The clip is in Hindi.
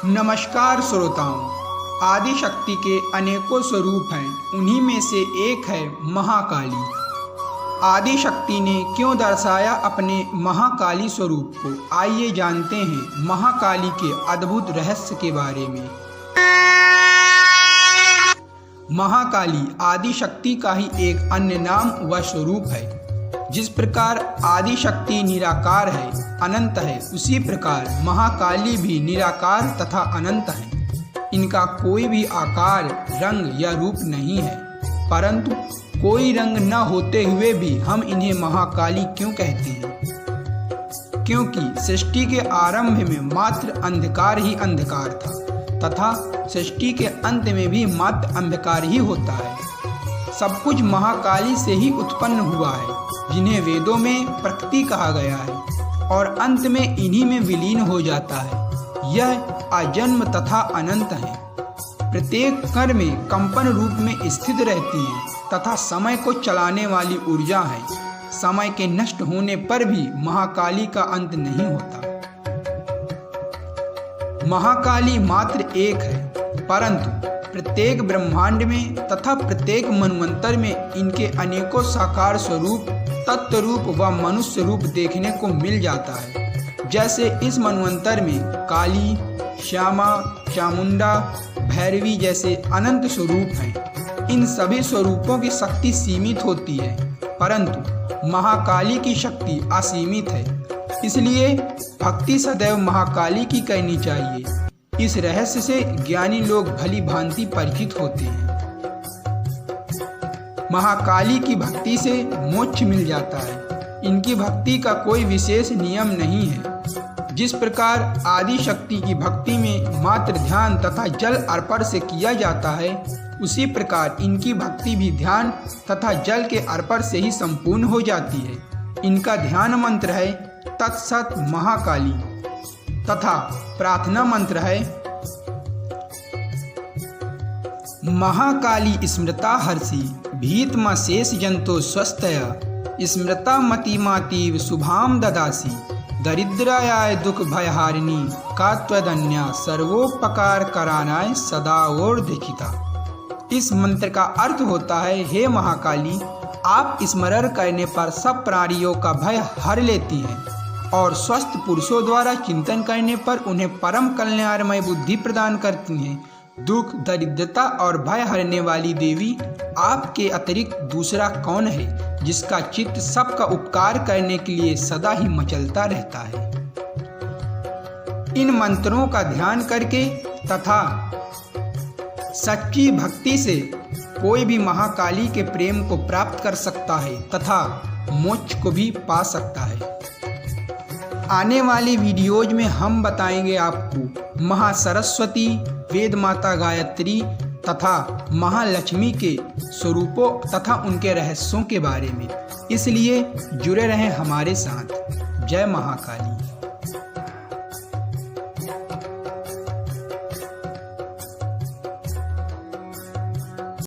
नमस्कार श्रोताओं। आदि शक्ति के अनेकों स्वरूप हैं, उन्हीं में से एक है महाकाली। आदि शक्ति ने क्यों दर्शाया अपने महाकाली स्वरूप को, आइए जानते हैं महाकाली के अद्भुत रहस्य के बारे में। महाकाली आदि शक्ति का ही एक अन्य नाम व स्वरूप है। जिस प्रकार आदि शक्ति निराकार है, अनंत है, उसी प्रकार महाकाली भी निराकार तथा अनंत है। इनका कोई भी आकार, रंग या रूप नहीं है, परंतु कोई रंग न होते हुए भी हम इन्हें महाकाली क्यों कहते हैं? क्योंकि सृष्टि के आरंभ में मात्र अंधकार ही अंधकार था तथा सृष्टि के अंत में भी मात्र अंधकार ही होता है। सब कुछ महाकाली से ही उत्पन्न हुआ है, जिन्हें वेदों में प्रकृति कहा गया है, और अंत में इन्हीं में विलीन हो जाता है। यह अजन्म तथा अनंत है। प्रत्येक कण में कंपन रूप में स्थित रहती है तथा समय को चलाने वाली ऊर्जा है। समय के नष्ट होने पर भी महाकाली का अंत नहीं होता। महाकाली मात्र एक है, परंतु प्रत्येक ब्रह्मांड में तथा प्रत्येक मनवंतर में इनके अनेकों साकार स्वरूप, तत्व रूप व मनुष्य रूप देखने को मिल जाता है। जैसे इस मनवंतर में काली, श्यामा, चामुंडा, भैरवी जैसे अनंत स्वरूप हैं। इन सभी स्वरूपों की शक्ति सीमित होती है, परंतु महाकाली की शक्ति असीमित है। इसलिए भक्ति सदैव महाकाली की करनी चाहिए। इस रहस्य से ज्ञानी लोग भली भांति परिचित होते हैं। महाकाली की भक्ति से मोक्ष मिल जाता है। इनकी भक्ति का कोई विशेष नियम नहीं है। जिस प्रकार आदि शक्ति की भक्ति में मात्र ध्यान तथा जल अर्पण से किया जाता है, उसी प्रकार इनकी भक्ति भी ध्यान तथा जल के अर्पण से ही संपूर्ण हो जाती है। इनका ध्यान मंत्र है तत्सत महाकाली तथा प्रार्थना मंत्र है महाकाली स्मृता हर्षि भीतमा शेष जंतो स्वस्थया स्मृता मतिमातीव शुभाम ददासी दरिद्रायाय दुख भयहारिणी का त्वदन्या सर्वोपकार करानाय सदा और दीक्षिता। इस मंत्र का अर्थ होता है, हे महाकाली, आप स्मरण करने पर सब प्राणियों का भय हर लेती हैं और स्वस्थ पुरुषों द्वारा चिंतन करने पर उन्हें परम कल्याणमय बुद्धि प्रदान करती हैं। दुख, दरिद्रता और भय हरने वाली देवी, आपके अतिरिक्त दूसरा कौन है जिसका चित्त सबका उपकार करने के लिए सदा ही मचलता रहता है। इन मंत्रों का ध्यान करके तथा सच्ची भक्ति से कोई भी महाकाली के प्रेम को प्राप्त कर सकता है तथा मोक्ष को भी पा सकता है। आने वाली वीडियोज में हम बताएंगे आपको महासरस्वती, वेद माता गायत्री तथा महालक्ष्मी के स्वरूपों तथा उनके रहस्यों के बारे में। इसलिए जुड़े रहें हमारे साथ। जय महाकाली।